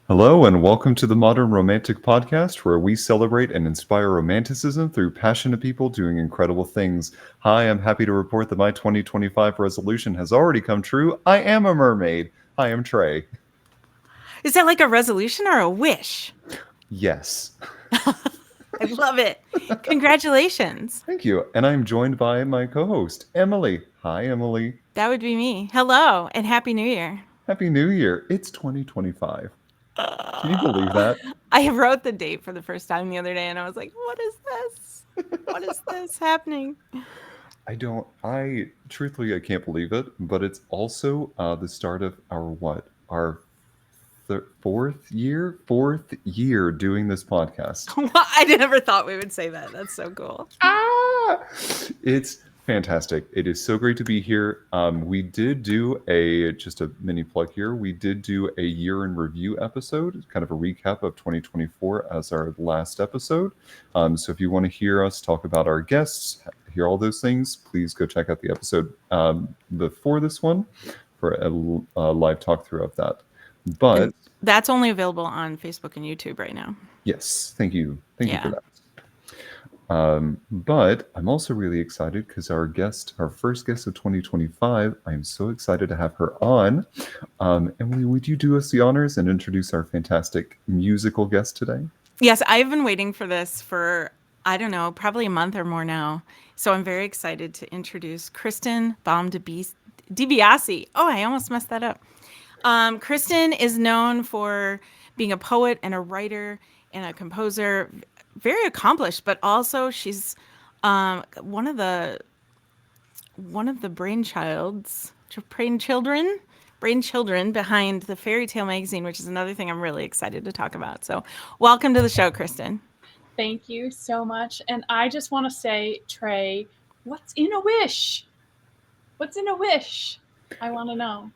Hello, and welcome to the Modern Romantic Podcast, where we celebrate and inspire romanticism through passionate people doing incredible things. Hi, I'm happy to report that my 2025 resolution has already come true. I am a mermaid. Hi, I'm Trey. Is that like a resolution or a wish? Yes. I love it. Congratulations. Thank you. And I'm joined by my co host, Emily. Hi, Emily. That would be me. Hello and Happy New Year. Happy New Year. It's 2025. Can you believe that? I wrote the date for the first time the other day and I was like, what is this? What is this happening? I truthfully, I can't believe it, but it's also the start of our what? Our fourth year doing this podcast. I never thought we would say that. That's so cool. It's fantastic. It is so great to be here. We did do just a mini plug here. We did do a year in review episode, kind of a recap of 2024 as our last episode. So if you want to hear us talk about our guests, hear all those things, please go check out the episode before this one for a live talk through of that. But And that's only available on Facebook and YouTube right now. yes, thank you for that. But I'm also really excited because our first guest of 2025, I'm so excited to have her on. Emily, would you do us the honors and introduce our fantastic musical guest today? Yes, I've been waiting for this for, I don't know, probably a month or more now. So I'm very excited to introduce Kristen Baum DeBeasi. Oh, I almost messed that up. Kristen is known for being a poet and a writer and a composer, very accomplished, but also she's one of the brainchildren behind the Fairy Tale magazine, which is another thing I'm really excited to talk about. So, welcome to the show, Kristen. Thank you so much. And I just want to say, Trey, what's in a wish? What's in a wish? I want to know.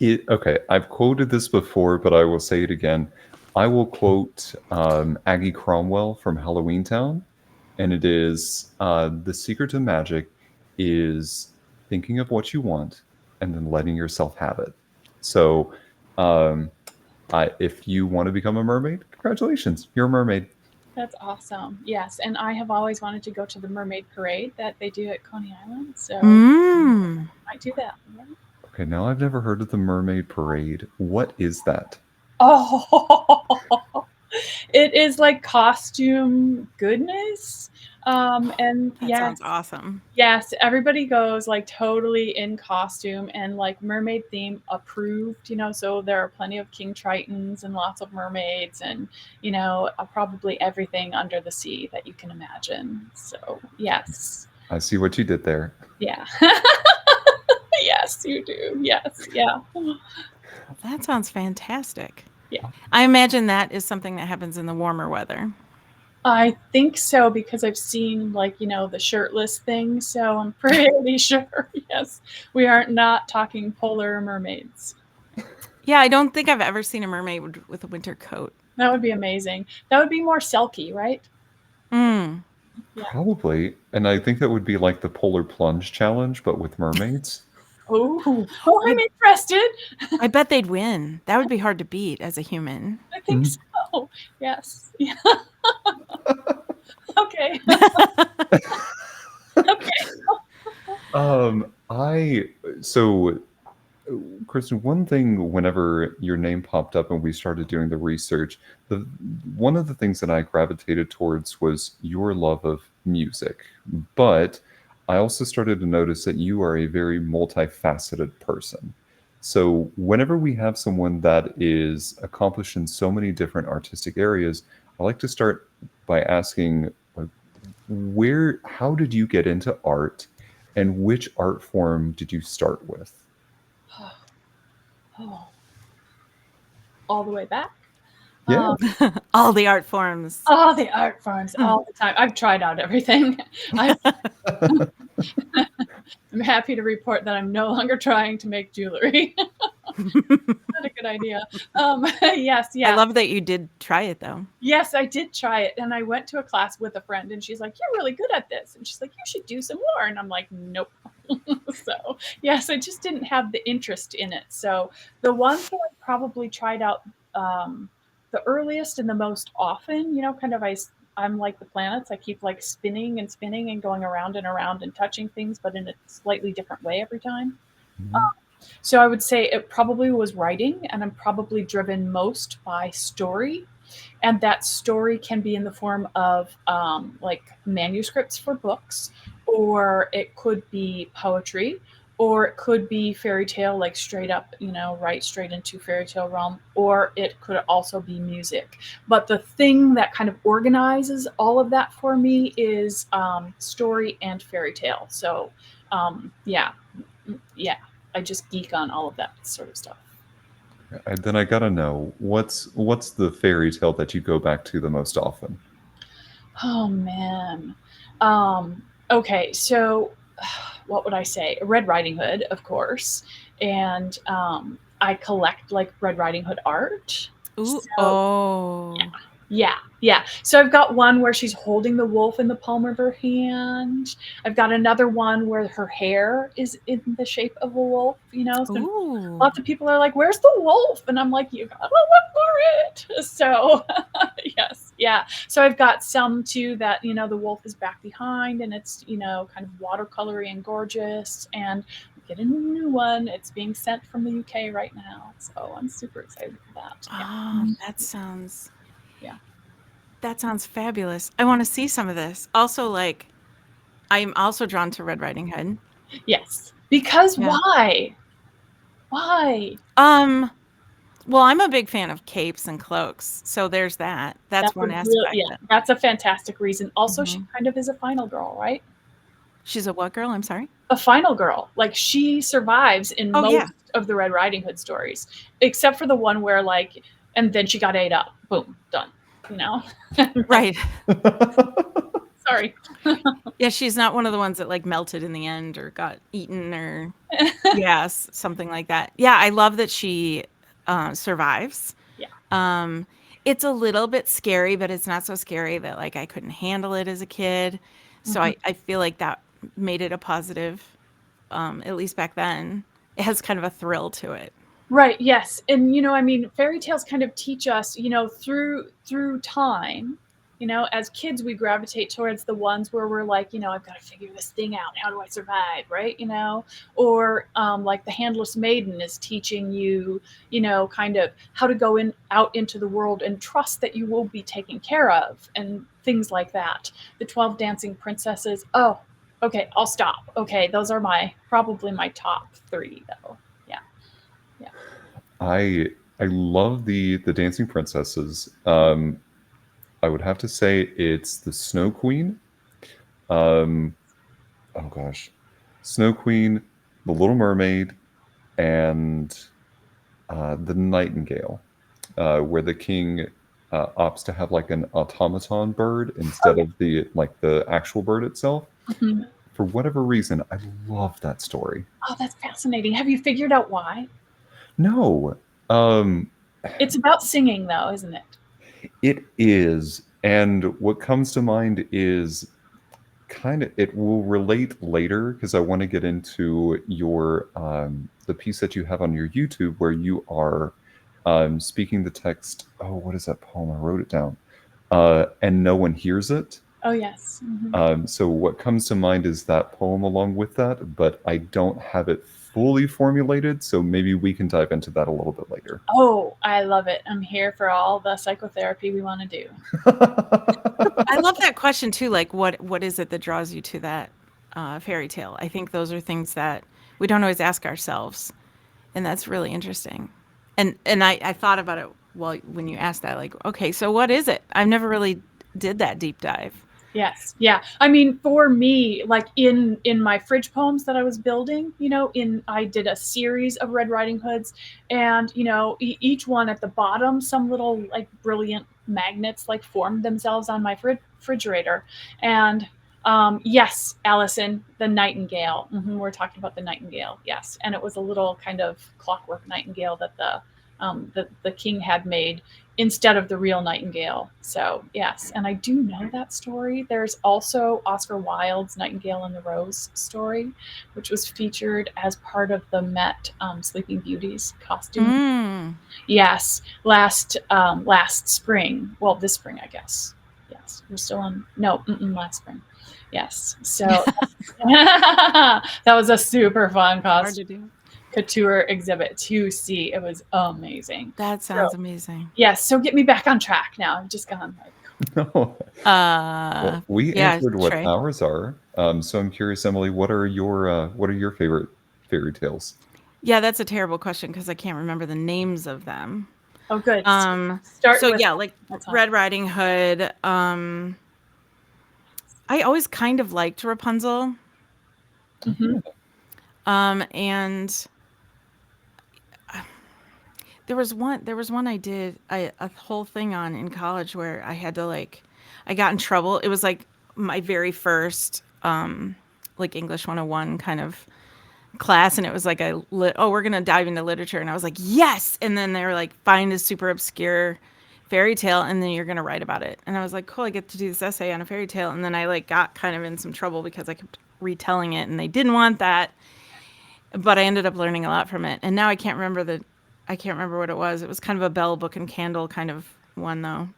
Okay, I've quoted this before, but I will say it again. I will quote Aggie Cromwell from Halloween Town, and it is the secret to magic is thinking of what you want and then letting yourself have it. So, if you want to become a mermaid, congratulations, you're a mermaid. That's awesome. Yes. And I have always wanted to go to the mermaid parade that they do at Coney Island. So I might do that. Yeah. Okay, now I've never heard of the mermaid parade. What is that? Oh, it is like costume goodness. And That yes, sounds awesome. yes, everybody goes like totally in costume and like mermaid theme approved, so there are plenty of king tritons and lots of mermaids and, probably everything under the sea that you can imagine. So, yes. I see what you did there. Yeah. Yes, you do. Yes. Yeah. That sounds fantastic. Yeah. I imagine that is something that happens in the warmer weather. I think so because I've seen the shirtless thing. So I'm pretty sure, yes, we are not talking polar mermaids. Yeah, I don't think I've ever seen a mermaid with a winter coat. That would be amazing. That would be more Selkie, right? Mm. Yeah. Probably. And I think that would be like the polar plunge challenge, but with mermaids. Oh, I'm interested. I bet they'd win. That would be hard to beat as a human. I think so. Yes. Yeah. Okay. Okay. So Kristen, one thing whenever your name popped up and we started doing the research, one of the things that I gravitated towards was your love of music. But I also started to notice that you are a very multifaceted person. So whenever we have someone that is accomplished in so many different artistic areas, I like to start by asking, how did you get into art, and which art form did you start with? Oh. All the way back? Yeah. All the art forms. All the art forms, all the time. I've tried out everything. I'm happy to report that I'm no longer trying to make jewelry. Not a good idea. Yes, yeah. I love that you did try it, though. Yes, I did try it. And I went to a class with a friend and she's like, you're really good at this. And she's like, you should do some more. And I'm like, nope. So yes, I just didn't have the interest in it. So the ones that I probably tried out the earliest and the most often, kind of I'm like the planets. I keep like spinning and spinning and going around and around and touching things, but in a slightly different way every time. Mhm. So I would say it probably was writing, and I'm probably driven most by story. And that story can be in the form of like manuscripts for books, or it could be poetry, or it could be fairy tale, like straight up, right straight into fairy tale realm, or it could also be music. But the thing that kind of organizes all of that for me is story and fairy tale. So yeah, yeah, I just geek on all of that sort of stuff. And then I gotta know what's the fairy tale that you go back to the most often? Oh man. Okay, so what would I say? Red Riding Hood, of course, and I collect like Red Riding Hood art. Ooh, So oh. yeah, yeah. So I've got one where she's holding the wolf in the palm of her hand. I've got another one where her hair is in the shape of a wolf. So Ooh. lots of people are like, "Where's the wolf?" And I'm like, "You gotta look for it." So yes, yeah. So I've got some too that the wolf is back behind, and it's kind of watercolory and gorgeous. And I'm getting a new one. It's being sent from the UK right now, so I'm super excited for that. Yeah, Oh, that sounds yeah. that sounds fabulous. I want to see some of this. Also, like, I'm also drawn to Red Riding Hood. Yes. Because Yeah. why? Why? Um, well, I'm a big fan of capes and cloaks, so there's that. That's That's a one real aspect. yeah, that's a fantastic reason. Also, she Mhm. kind of is a final girl, right? She's a what girl? I'm sorry. A final girl. Like she survives in Oh yeah. most of the Red Riding Hood stories, except for the one where like, and then she got ate up. Boom, done. You know. Right. Sorry. Yeah, she's not one of the ones that like melted in the end or got eaten or yes, something like that. Yeah, I love that she survives. Yeah. Um, it's a little bit scary, but it's not so scary that like I couldn't handle it as a kid. So Mhm. I feel like that made it a positive, at least back then. It has kind of a thrill to it. Right, yes. And I mean, fairy tales kind of teach us, through time, as kids we gravitate towards the ones where we're like, I've got to figure this thing out. How do I survive, right? Or like the handless maiden is teaching you, kind of how to go out into the world and trust that you will be taken care of and things like that. The 12 dancing princesses. Oh, okay, I'll stop. Okay, those are probably my top 3 though. Yeah. Yeah. I love the dancing princesses. I would have to say it's the Snow Queen. Um, oh gosh, Snow Queen, the Little Mermaid, and the Nightingale, where the king opts to have like an automaton bird Oh instead yeah. of the actual bird itself. Mhm. For whatever reason, I love that story. Oh, that's fascinating. Have you figured out why? No, um, It's about singing, though, isn't it? it is, and what comes to mind is kind of it will relate later because I want to get into your the piece that you have on your YouTube where you are speaking the text. Oh, what is that poem? I wrote it down. And no one hears it. Oh, yes. Mhm. So what comes to mind is that poem along with that, but I don't have it fully formulated. So maybe we can dive into that a little bit later. Oh, I love it. I'm here for all the psychotherapy we want to do. I love that question too. Like, what is it that draws you to that fairy tale? I think those are things that we don't always ask ourselves, and that's really interesting. And I thought about it when you asked that. Like, okay, so what is it? I've never really did that deep dive. Yes. Yeah. I mean, for me, like in my fridge poems that I was building, I did a series of Red Riding Hoods, and each one at the bottom, some little like brilliant magnets like formed themselves on my refrigerator, and yes, Allison, the nightingale. We're talking about the nightingale. Yes, and it was a little kind of clockwork nightingale that the the king had made instead of the real Nightingale. So yes, and I do know that story. There's also Oscar Wilde's Nightingale and the Rose story, which was featured as part of the Met Sleeping Beauties costume. Mm. Yes, last spring. Well, this spring, I guess. Yes, we're still on. No, last spring. Yes. So that was a super fun Hard costume to do. couture exhibit to see. It was amazing. That sounds amazing. Yes. So get me back on track now. I've just gone like. No. Well, we Yeah, answered what Trey. ours are. So I'm curious, Emily, what are your favorite fairy tales? Yeah, that's a terrible question because I can't remember the names of them. Oh, good. Start with yeah, like Red Riding Hood. I always kind of liked Rapunzel. Mm-hmm. And there was one I did a whole thing on in college where I had to I got in trouble. It was like my very first like English 101 kind of class, and it was like we're gonna dive into literature, and I was like, yes. And then they were like, find a super obscure fairy tale and then you're gonna write about it. And I was like, cool, I get to do this essay on a fairy tale. And then I got kind of in some trouble because I kept retelling it and they didn't want that, but I ended up learning a lot from it. And now I can't remember what it was. It was kind of a bell, book, and candle kind of one, though.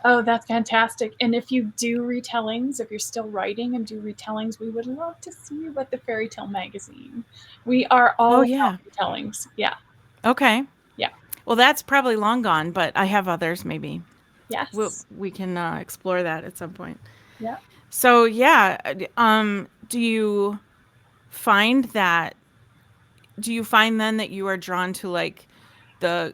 Oh, that's fantastic. And if you do retellings, if you're still writing and do retellings, we would love to see you at the Fairy Tale magazine. We are all about retellings. Yeah. Okay. Yeah. Well, that's probably long gone, but I have others maybe. Yes. We can explore that at some point. Yeah. So, yeah, do you find then that you are drawn to the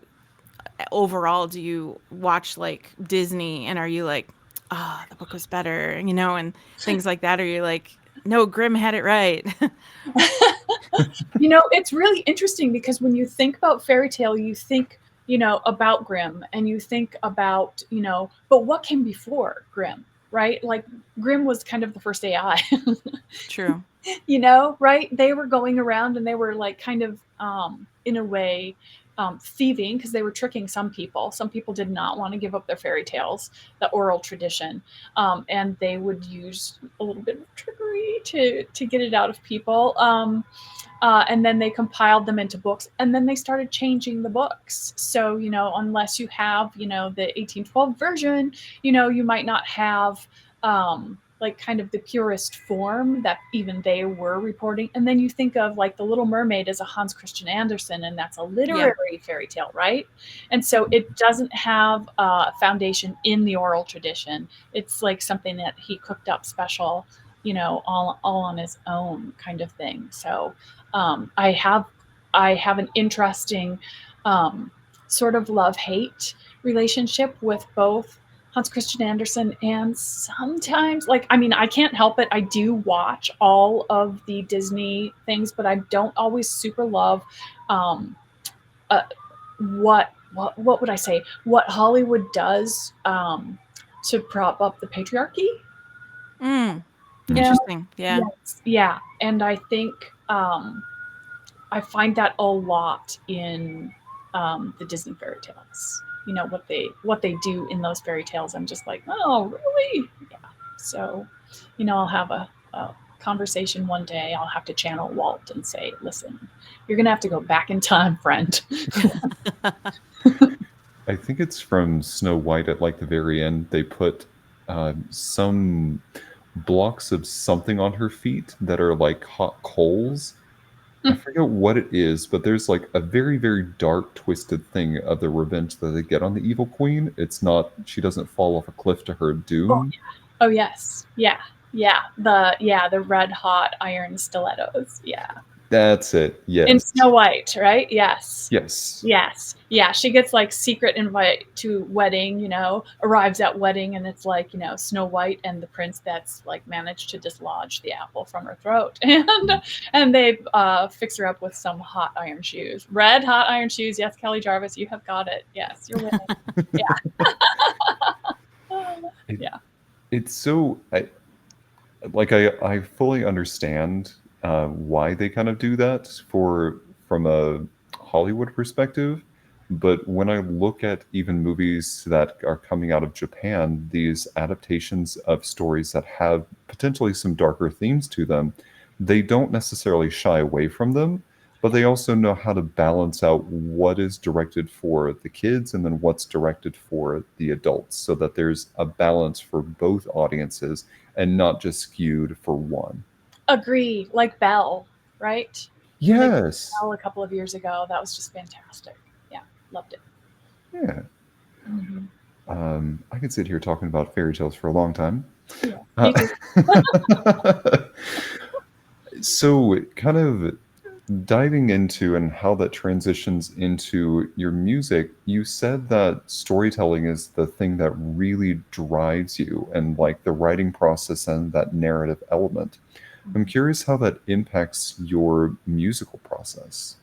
overall, do you watch Disney and are you like, oh, the book was better, and things like that? Or you're like, no, Grimm had it right? It's really interesting because when you think about fairy tale, you think, about Grimm and you think about, but what came before Grimm, right? Like Grimm was kind of the first AI. True. Right? They were going around and they were kind of, in a way, thieving because they were tricking some people. Some people did not want to give up their fairy tales, the oral tradition, and they would use a little bit of trickery to get it out of people. And then they compiled them into books, and then they started changing the books. So, unless you have, the 1812 version, you might not have kind of the purest form that even they were reporting. And then you think of The Little Mermaid as a Hans Christian Andersen, and that's a literary fairy tale, right? And so it doesn't have a foundation in the oral tradition. It's like something that he cooked up special, all on his own kind of thing. So I have an interesting sort of love-hate relationship with both Hans Christian Andersen and sometimes I can't help it. I do watch all of the Disney things, but I don't always super love what would I say? What Hollywood does to prop up the patriarchy. Interesting. Yeah. Yes, yeah. And I think I find that a lot in the Disney fairy tales. What they do in those fairy tales. I'm just like, oh, really? Yeah. So, I'll have a conversation one day. I'll have to channel Walt and say, listen, you're going to have to go back in time, friend. I think it's from Snow White at the very end. They put some blocks of something on her feet that are like hot coals. I forget what it is, but there's a very, very dark, twisted thing of the revenge that they get on the evil queen. It's not, she doesn't fall off a cliff to her doom. Oh yes. Yeah. Yeah. The red hot iron stilettos. Yeah. That's it. Yes. In Snow White, right? Yes. Yes. Yes. Yeah. She gets secret invite to wedding, arrives at wedding, and it's Snow White and the prince that's managed to dislodge the apple from her throat. And they fix her up with some hot iron shoes. Red hot iron shoes. Yes, Kelly Jarvis, you have got it. Yes, you're winning. Yeah. Yeah. It's so I fully understand why they kind of do that from a Hollywood perspective, But when I look at even movies that are coming out of Japan, these adaptations of stories that have potentially some darker themes to them, they don't necessarily shy away from them, but they also know how to balance out what is directed for the kids and then what's directed for the adults so that there's a balance for both audiences and not just skewed for one. Agree. Like Belle, right? When they did Yes. Belle a couple of years ago, that was just fantastic. Yeah, loved it. Yeah. Hmm. I could sit here talking about fairy tales for a long time. Yeah, Uh, me too. so, kind of diving into and how that transitions into your music, you said that storytelling is the thing that really drives you and like the writing process and that narrative element. I'm curious how that impacts your musical process.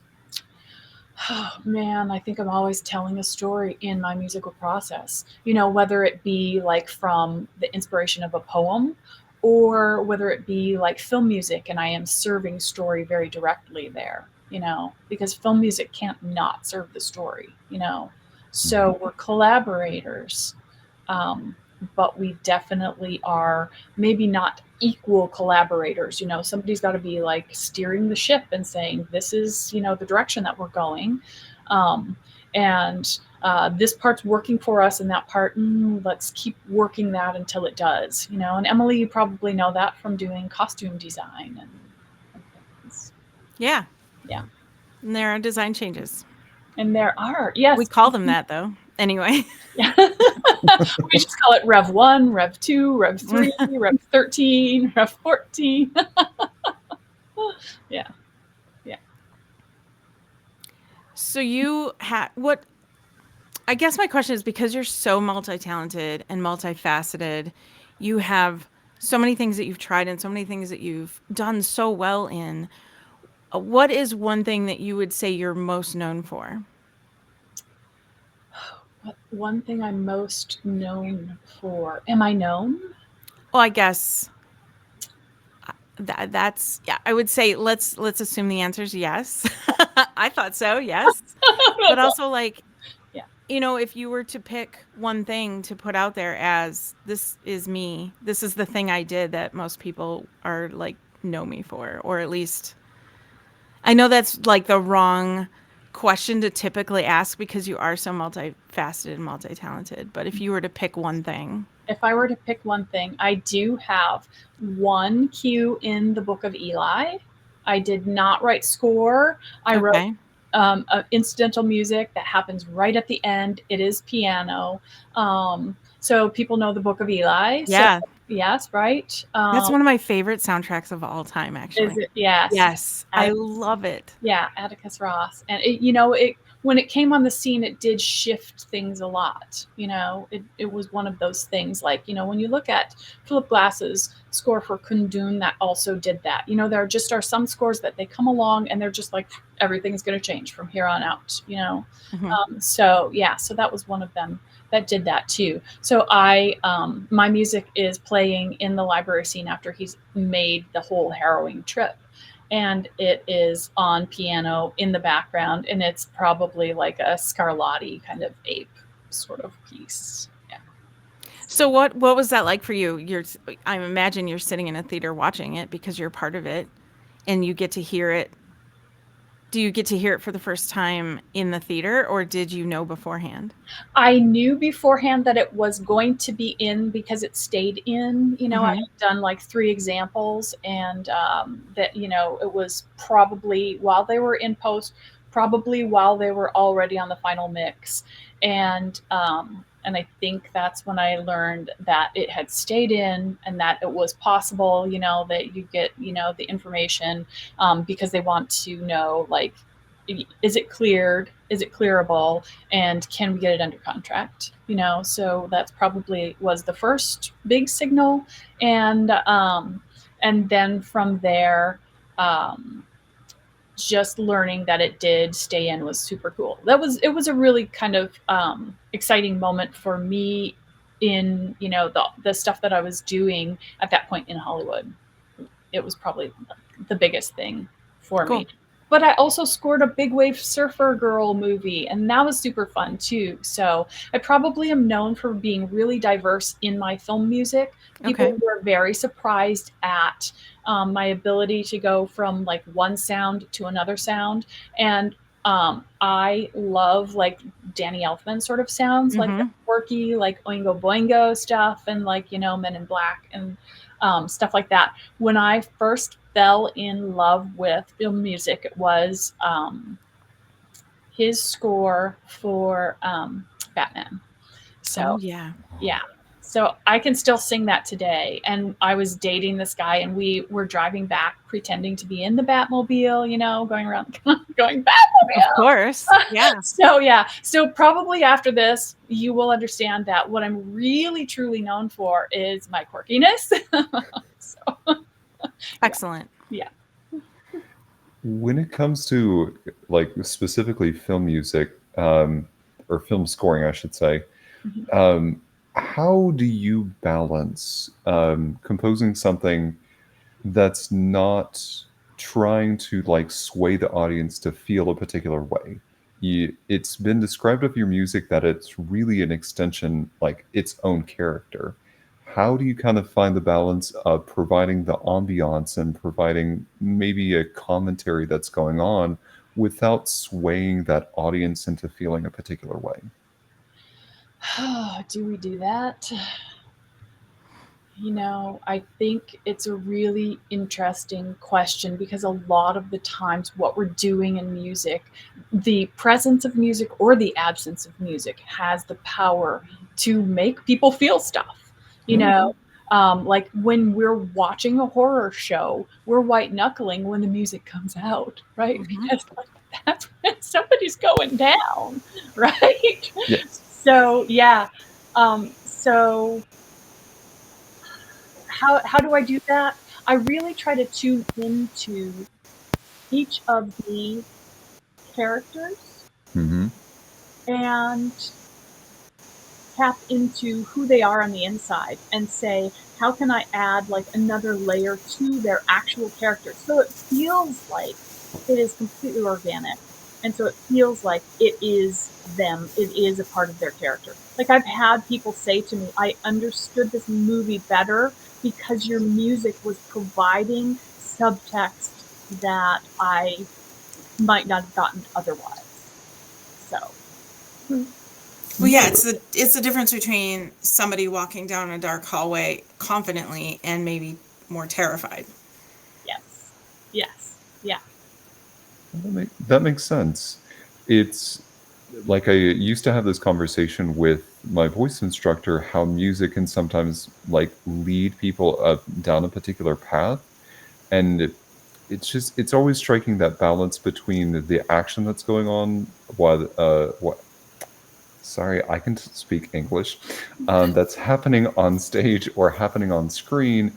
Oh, man, I think I'm always telling a story in my musical process. You know, whether it be like from the inspiration of a poem or whether it be like film music and I am serving story very directly there, because film music can't not serve the story. Mhm. So we're collaborators. Um, but we definitely are maybe not equal collaborators. Somebody's got to be like steering the ship and saying, this is, the direction that we're going. Um, and this part's working for us, and that part, let's keep working that until it does. And Emily, you probably know that from doing costume design and things. Yeah. Yeah. And there are design changes. And there are, We yes. call them that though. Anyway. Yeah. We just call it Rev 1, Rev 2, Rev 3, Rev 13, Rev 14. Yeah. Yeah. So you had what I guess my question is, because you're so multi-talented and multifaceted, you have so many things that you've tried and so many things that you've done so well in. What is one thing that you would say you're most known for? One thing I'm most known for. Am I known? Well, I guess that's yeah. I would say let's assume the answer is yes. I thought so, yes. But That's all. also like Yeah. if you were to pick one thing to put out there as this is me, this is the thing I did that most people are like know me for, or at least I know that's like the wrong question to typically ask because you are so multifaceted and multi-talented. But if you were to pick one thing, If I were to pick one thing, I do have one cue in the Book of Eli. I did not write score. I wrote okay, incidental music that happens right at the end. It is piano. So people know the Book of Eli. So yeah, yes, right. that's one of my favorite soundtracks of all time, Is actually. it? Yes. Yes, I love it. Yeah, Atticus Ross. And it when it came on the scene, it did shift things a lot. It was one of those things like, when you look at Philip Glass's score for Kundun, that also did that. There are some scores that they come along and they're just like, everything's going to change from here on out. Mhm. So that was one of them that did that too. So my music is playing in the library scene after he's made the whole harrowing trip, and it is on piano in the background, and it's probably like a Scarlatti kind of ape sort of piece. Yeah. So what was that like for you? I imagine you're sitting in a theater watching it because you're part of it, and you get to hear it. Do you get to hear it for the first time in the theater, or did you know beforehand? I knew beforehand that it was going to be in because it stayed in. I Hmm. had done like 3 examples, and that it was probably while they were in post, probably while they were already on the final mix, and I think that's when I learned that it had stayed in and that it was possible. That you get the information, because they want to know, like, is it cleared? Is it clearable? And can we get it under contract? So that's probably was the first big signal, and then from there, um, just learning that it did stay in was super cool. It was a really kind of exciting moment for me in the stuff that I was doing at that point in Hollywood. It was probably the biggest thing for Cool. me. but I also scored a Big Wave Surfer Girl movie, and that was super fun too. So I probably am known for being really diverse in my film music. People Okay. were very surprised at my ability to go from like one sound to another sound. And I love like Danny Elfman sort of sounds, like the Mm-hmm. quirky, like Oingo Boingo stuff, and like, you know, Men in Black and stuff like that. When I first fell in love with film music, it was his score for Batman. Oh So, yeah. yeah. So I can still sing that today. And I was dating this guy, and we were driving back, pretending to be in the Batmobile, you know, going around, going Of Batmobile. course. Yeah. So yeah. So probably after this, you will understand that what I'm really truly known for is my quirkiness. So yeah, Excellent. yeah. When it comes to like specifically film music, or film scoring, I should say, Mhm. um, how do you balance composing something that's not trying to like sway the audience to feel a particular way? It's been described of your music that it's really an extension, like its own character. How do you kind of find the balance of providing the ambiance and providing maybe a commentary that's going on without swaying that audience into feeling a particular way? Do we do that? You know, I think it's a really interesting question because a lot of the times what we're doing in music, the presence of music or the absence of music has the power to make people feel stuff. You Mm-hmm. know, like when we're watching a horror show, we're white knuckling when the music comes out, right? Mm-hmm. Because like, that's when somebody's going down, right? Yes. So, yeah. So how do I do that? I really try to tune into each of the characters Hmm. and tap into who they are on the inside and say, how can I add like another layer to their actual character so it feels like it is completely organic. And so it feels like it is them, it is a part of their character. Like I've had people say to me, I understood this movie better because your music was providing subtext that I might not have gotten otherwise. So, Well, yeah, yeah. it's the difference between somebody walking down a dark hallway confidently and maybe more terrified. Yes. Yes. Yeah. That makes sense. It's like I used to have this conversation with my voice instructor how music can sometimes like lead people up down a particular path, and it's always striking that balance between the action that's going on while what sorry, I can speak English, that's happening on stage or happening on screen,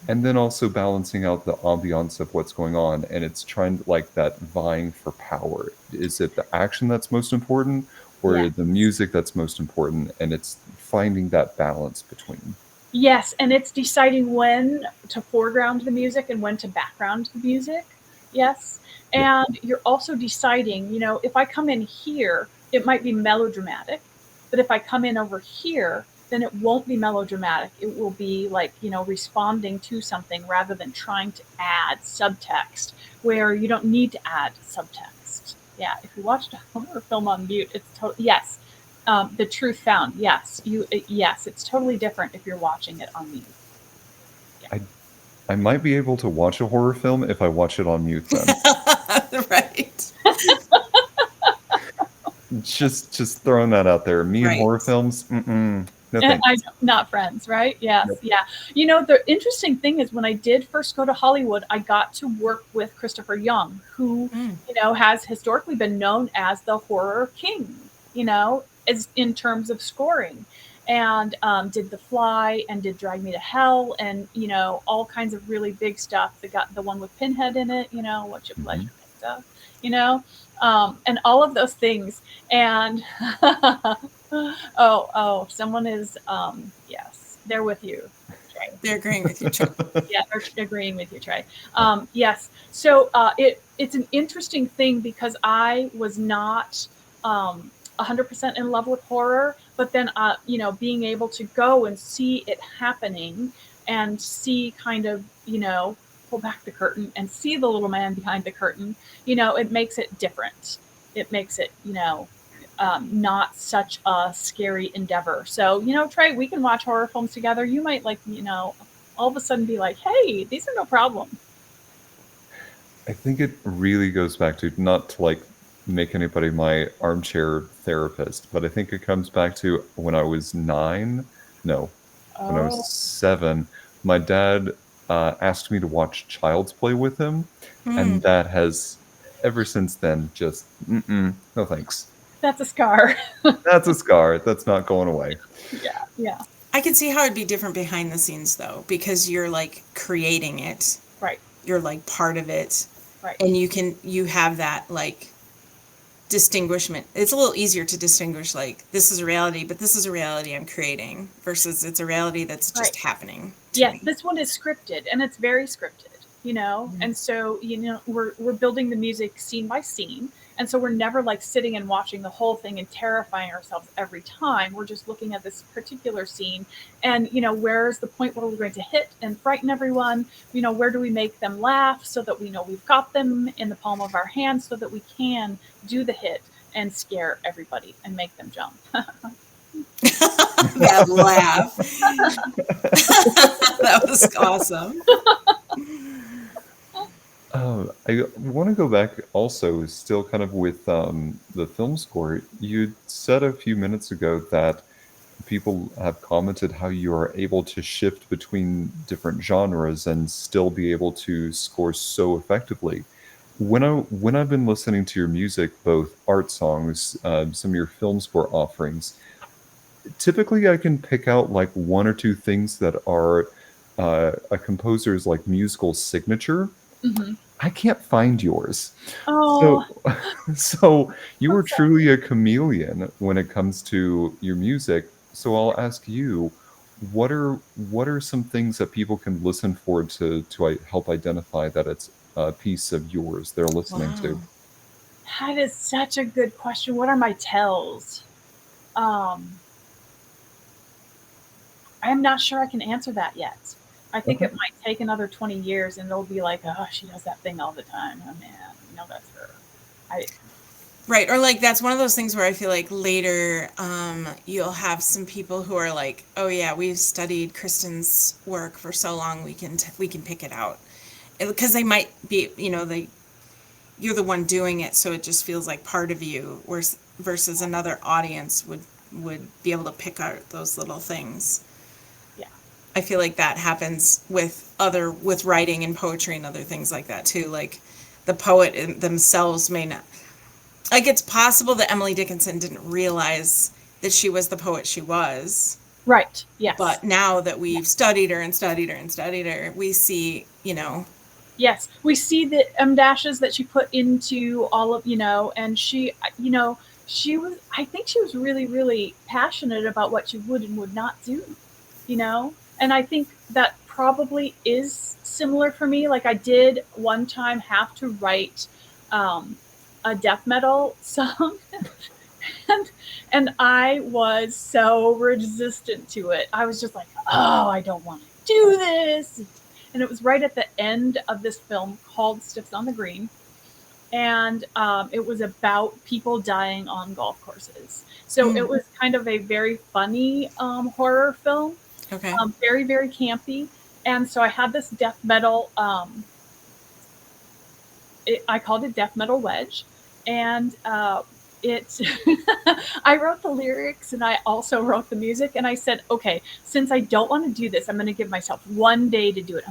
and then also balancing out the ambiance of what's going on. And it's trying to like that vying for power. Is it the action that's most important Yeah. or the music that's most important? And it's finding that balance between. Yes, and it's deciding when to foreground the music and when to background the music. Yes. Yeah. And you're also deciding, you know, if I come in here, it might be melodramatic, but if I come in over here, then it won't be melodramatic. It will be like, you know, responding to something rather than trying to add subtext where you don't need to add subtext. Yeah, if you watched a horror film on mute, it's totally, yes, the truth found. Yes, yes, it's totally different if you're watching it on mute. Yeah. I I might be able to watch a horror film if I watch it on mute then. Right. Just throwing that out there. Me and Right. horror films, mm-mm, no I thanks. know, not friends, right? Yes, Yep. yeah. You know, the interesting thing is when I did first go to Hollywood, I got to work with Christopher Young, who, Mm. you know, has historically been known as the horror king, you know, as in terms of scoring. And did The Fly and did Drag Me to Hell and, you know, all kinds of really big stuff. They got the one with Pinhead in it, you know, What's Your Pleasure Mhm. and stuff, you know, and all of those things. And oh, someone is, yes, they're with you, Trey. They're agreeing with you, Trey. Yeah, they're agreeing with you, Trey. Yes. So it's an interesting thing because I was not 100% in love with horror, but then being able to go and see it happening and see kind of pull back the curtain and see the little man behind the curtain, it makes it different. It makes it not such a scary endeavor. So Trey, we can watch horror films together. You might all of a sudden be like, hey, these are no problem. I think it really goes back to, not to like make anybody my armchair therapist, but I think it comes back to when I was 9. No, when I was 7. My dad asked me to watch Child's Play with him, and that has ever since then just no thanks. That's a scar. That's a scar. That's not going away. Yeah. I can see how it'd be different behind the scenes though, because you're like creating it. Right. You're like part of it. Right. And you have that like distinguishment. It's a little easier to distinguish like this is a reality, but this is a reality I'm creating versus it's a reality that's just happening. Yes, this one is scripted, and it's very scripted, and so we're building the music scene by scene, and so we're never like sitting and watching the whole thing and terrifying ourselves every time. We're just looking at this particular scene and where's the point where we're going to hit and frighten everyone, where do we make them laugh so that we know we've got them in the palm of our hand so that we can do the hit and scare everybody and make them jump. That laugh. That was awesome. I want to go back also, still kind of with the film score. You said a few minutes ago that people have commented how you are able to shift between different genres and still be able to score so effectively. When I've been listening to your music, both art songs, some of your film score offerings, typically I can pick out like one or two things that are a composer's like musical signature. Mm-hmm. I can't find yours. Oh. So you are truly a chameleon when it comes to your music. So I'll ask you, what are some things that people can listen for to help identify that it's a piece of yours they're listening to? That is such a good question. What are my tells? I'm not sure I can answer that yet. I think it might take another 20 years and they'll be like, oh, she does that thing all the time. Oh, man, that's her. Right. Or like, that's one of those things where I feel like later you'll have some people who are like, oh yeah, we've studied Kristen's work for so long, we can pick it out. Because they might be, you're the one doing it, so it just feels like part of you, versus another audience would be able to pick out those little things. I feel like that happens with writing and poetry and other things like that too. Like the poet themselves may not, like it's possible that Emily Dickinson didn't realize that she was the poet she was. Right. Yes. But now that we've studied her and studied her and studied her, we see, Yes, we see the dashes that she put into all of, and she, she was, I think she was really, really passionate about what she would and would not do, And I think that probably is similar for me. Like I did one time have to write a death metal song, and I was so resistant to it. I was just like, oh, I don't want to do this. And it was right at the end of this film called Stiffs on the Green. And it was about people dying on golf courses. So it was kind of a very funny horror film. Okay. Very, very campy. And so I had this death metal, I called it Death Metal Wedge. And I wrote the lyrics and I also wrote the music. And I said, okay, since I don't want to do this, I'm going to give myself one day to do it.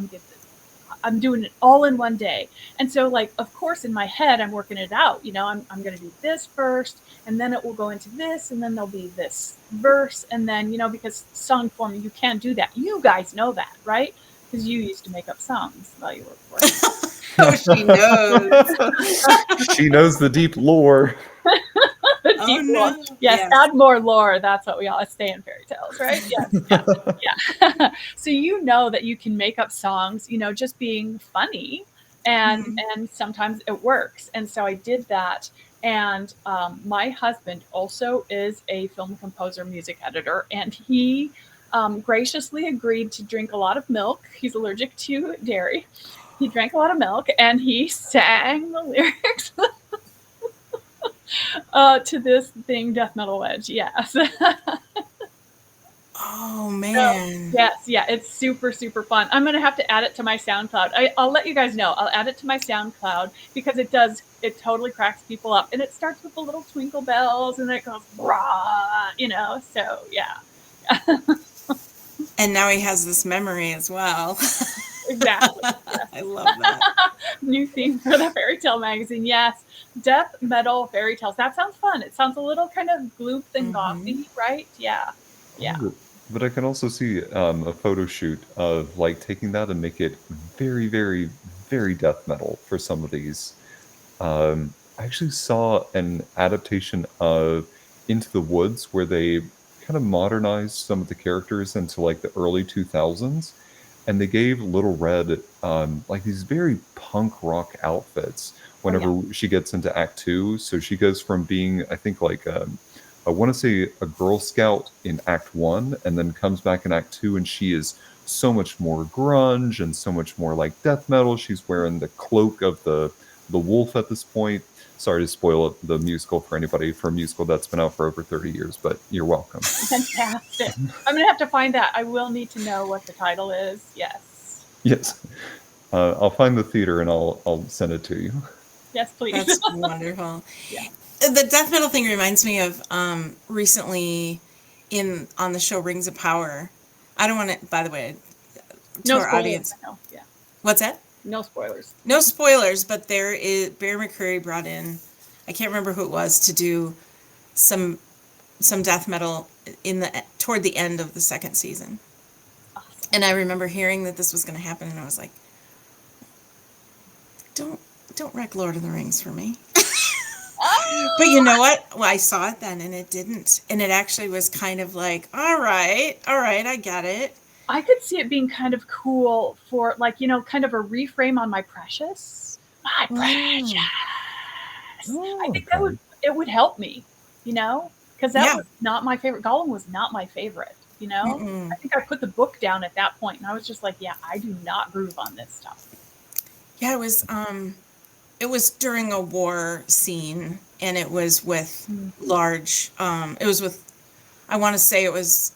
I'm doing it all in one day. And so like, of course, in my head, I'm working it out. I'm going to do this first, and then it will go into this, and then there'll be this verse. And then, because song form, you can't do that. You guys know that, right? Because you used to make up songs while you were working. Oh, she knows. She knows the deep lore. Oh sequel. no. Yes, add more lore. That's what we all stay in fairy tales, right? Yes, yeah. So you know that you can make up songs, just being funny, and sometimes it works. And so I did that. And my husband also is a film composer, music editor, and he graciously agreed to drink a lot of milk. He's allergic to dairy. He drank a lot of milk, and he sang the lyrics to this thing, Death Metal Wedge. Yes. Oh So, man. yes, yeah, it's super, super fun. I'm gonna have to add it to my SoundCloud. I'll let you guys know. I'll add it to my SoundCloud because it totally cracks people up. And it starts with the little twinkle bells and then it goes rah, so yeah. And now he has this memory as well. Exactly. Yes. I love that. New theme for the fairy tale magazine. Yes. Death metal fairy tales. That sounds fun. It sounds a little kind of gloop and gothy, right? Yeah. Yeah. But I can also see a photo shoot of like taking that and make it very, very, very death metal for some of these. I actually saw an adaptation of Into the Woods where they kind of modernized some of the characters into like the early 2000s, and they gave Little Red like these very punk rock outfits whenever she gets into Act Two. So she goes from being, I think, like I want to say a Girl Scout in Act One, and then comes back in Act Two, and she is so much more grunge and so much more like death metal. She's wearing the cloak of the wolf at this point. Sorry to spoil the musical for anybody for a musical that's been out for over 30 years, but you're welcome. Fantastic. I'm going to have to find that. I will need to know what the title is. Yes. Yes. I'll find the theater and I'll send it to you. Yes, please. That's wonderful. Yeah. The death metal thing reminds me of recently on the show Rings of Power. I don't want to, by the way, to our audience. No, yeah. What's that? No spoilers. No spoilers, but there is Barry McCreary brought in, I can't remember who it was, to do some death metal toward the end of the second season. Awesome. And I remember hearing that this was going to happen, and I was like, don't wreck Lord of the Rings for me. But you know what? Well, I saw it then, and it didn't. And it actually was kind of like, all right, I get it. I could see it being kind of cool for, like, kind of a reframe on My Precious. My Precious. I think it would help me, because that was not my favorite. Gollum was not my favorite, I think I put the book down at that point, and I was just like, yeah, I do not groove on this stuff. Yeah, it was during a war scene, and it was with large, it was with, I want to say it was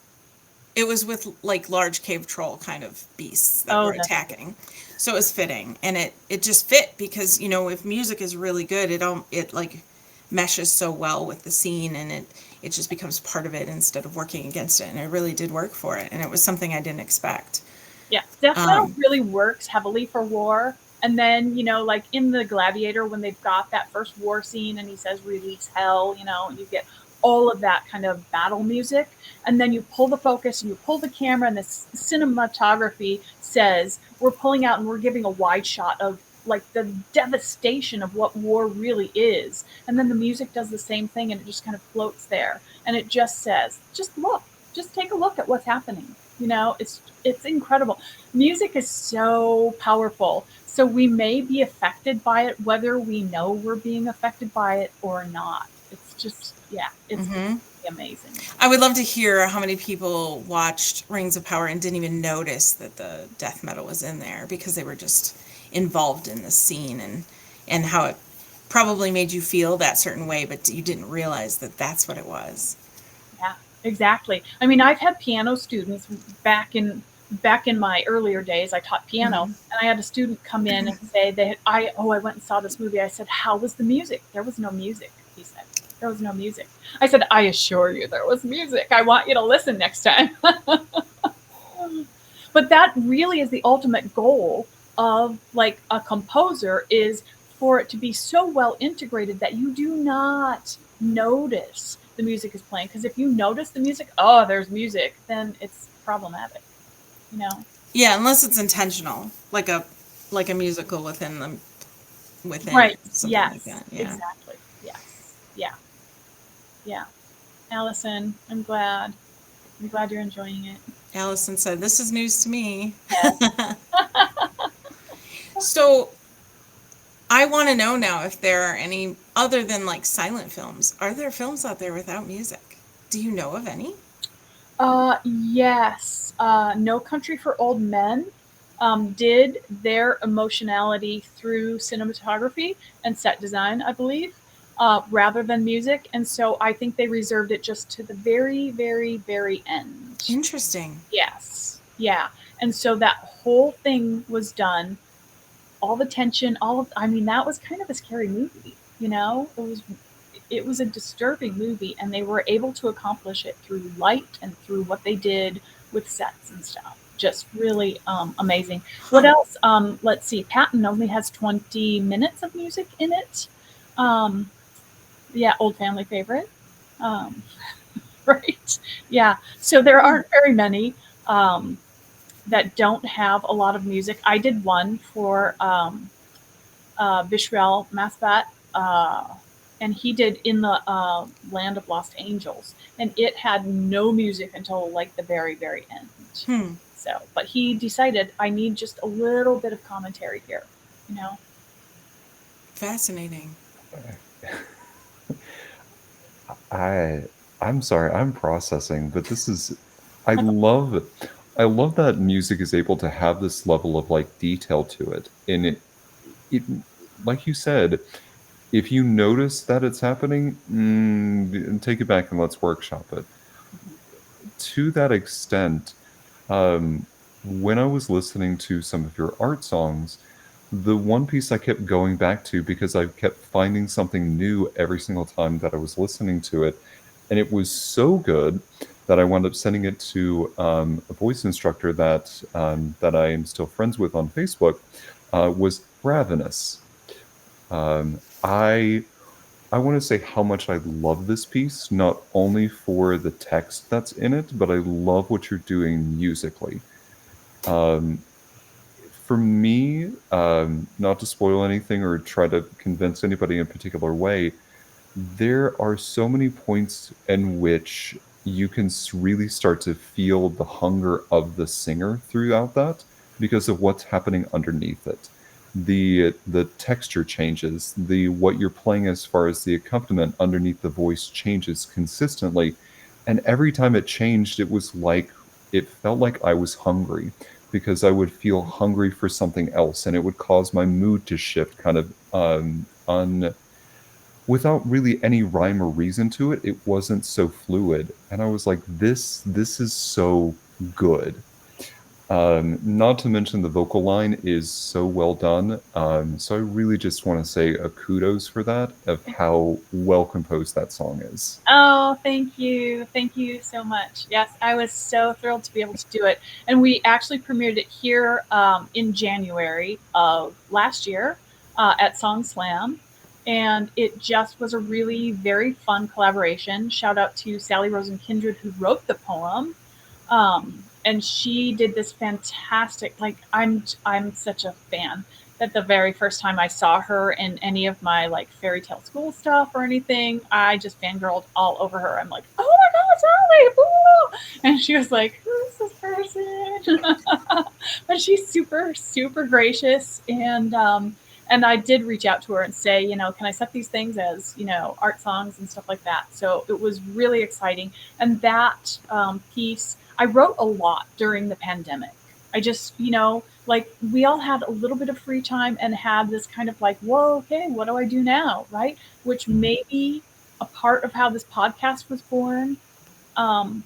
with like large cave troll kind of beasts that were attacking. So it was fitting, and it just fit because, if music is really good, it like meshes so well with the scene, and it just becomes part of it instead of working against it. And it really did work for it. And it was something I didn't expect. Yeah. Death metal really works heavily for war. And then, like in the Gladiator, when they've got that first war scene and he says, release hell, you get all of that kind of battle music. And then you pull the focus and you pull the camera, and the cinematography says, we're pulling out and we're giving a wide shot of like the devastation of what war really is. And then the music does the same thing, and it just kind of floats there. And it just says, just look, just take a look at what's happening. It's incredible. Music is so powerful. So we may be affected by it, whether we know we're being affected by it or not. It's just, it's amazing. I would love to hear how many people watched Rings of Power and didn't even notice that the death metal was in there because they were just involved in the scene, and how it probably made you feel that certain way, but you didn't realize that that's what it was. Yeah, exactly. I mean, I've had piano students back in my earlier days. I taught piano, and I had a student come in and say I went and saw this movie. I said, how was the music? There was no music. He said, there was no music. I said, I assure you there was music. I want you to listen next time. But that really is the ultimate goal of like a composer, is for it to be so well integrated that you do not notice the music is playing. Because if you notice the music, there's music, then it's problematic. Yeah, unless it's intentional, like a musical within right. something Yes. like that. Yeah. Exactly. Yes. Yeah. Yeah. Allison, I'm glad. I'm glad you're enjoying it. Allison said, "This is news to me." Yes. So I want to know now if there are any, other than like silent films, are there films out there without music? Do you know of any? Yes. No Country for Old Men did their emotionality through cinematography and set design, I believe, rather than music. And so I think they reserved it just to the very, very, very end. Interesting. Yes. Yeah. And so that whole thing was done, all the tension, I mean, that was kind of a scary movie, you know? It was a disturbing movie, and they were able to accomplish it through light and through what they did with sets and stuff. Just really amazing. What Huh. else? Let's see. Patton only has 20 minutes of music in it. Um, yeah, old family favorite. Um, right. Yeah. So there aren't very many that don't have a lot of music. I did one for Vishal Masbat, and he did In the Land of Lost Angels, and it had no music until like the very, very end. Hmm. So, but he decided I need just a little bit of commentary here, you know. Fascinating. I I'm sorry, I'm processing, but this is I love I love that music is able to have this level of like detail to it. And it like you said, if you notice that it's happening, take it back and let's workshop it. To that extent, um, when I was listening to some of your art songs, the one piece I kept going back to because I kept finding something new every single time that I was listening to it, and it was so good that I wound up sending it to a voice instructor that I am still friends with on Facebook. Was Ravenous. Um, I I want to say how much I love this piece, not only for the text that's in it, but I love what you're doing musically. Um, for me, not to spoil anything or try to convince anybody in a particular way, there are so many points in which you can really start to feel the hunger of the singer throughout that because of what's happening underneath it. The texture changes, the what you're playing as far as the accompaniment underneath the voice changes consistently. And every time it changed, it felt like I was hungry because I would feel hungry for something else, and it would cause my mood to shift kind of without really any rhyme or reason to it. It wasn't so fluid, and I was like, this is so good. Not to mention the vocal line is so well done. So I really just want to say a kudos for that of how well composed that song is. Oh, thank you. Thank you so much. Yes, I was so thrilled to be able to do it. And we actually premiered it here in January of last year at Song Slam. And it just was a really very fun collaboration. Shout out to Sally Rosen-Kindred, who wrote the poem. And she did this fantastic, like, I'm such a fan that the very first time I saw her in any of my like fairy tale school stuff or anything, I just fangirled all over her. I'm like, oh my God, Sally! Woo! And she was like, who's this person? But she's super, super gracious. And I did reach out to her and say, you know, can I set these things as, you know, art songs and stuff like that? So it was really exciting. And that piece, I wrote a lot during the pandemic. I just, you know, like we all had a little bit of free time and had this kind of like, whoa, okay, what do I do now? Right. Which may be a part of how this podcast was born. Um,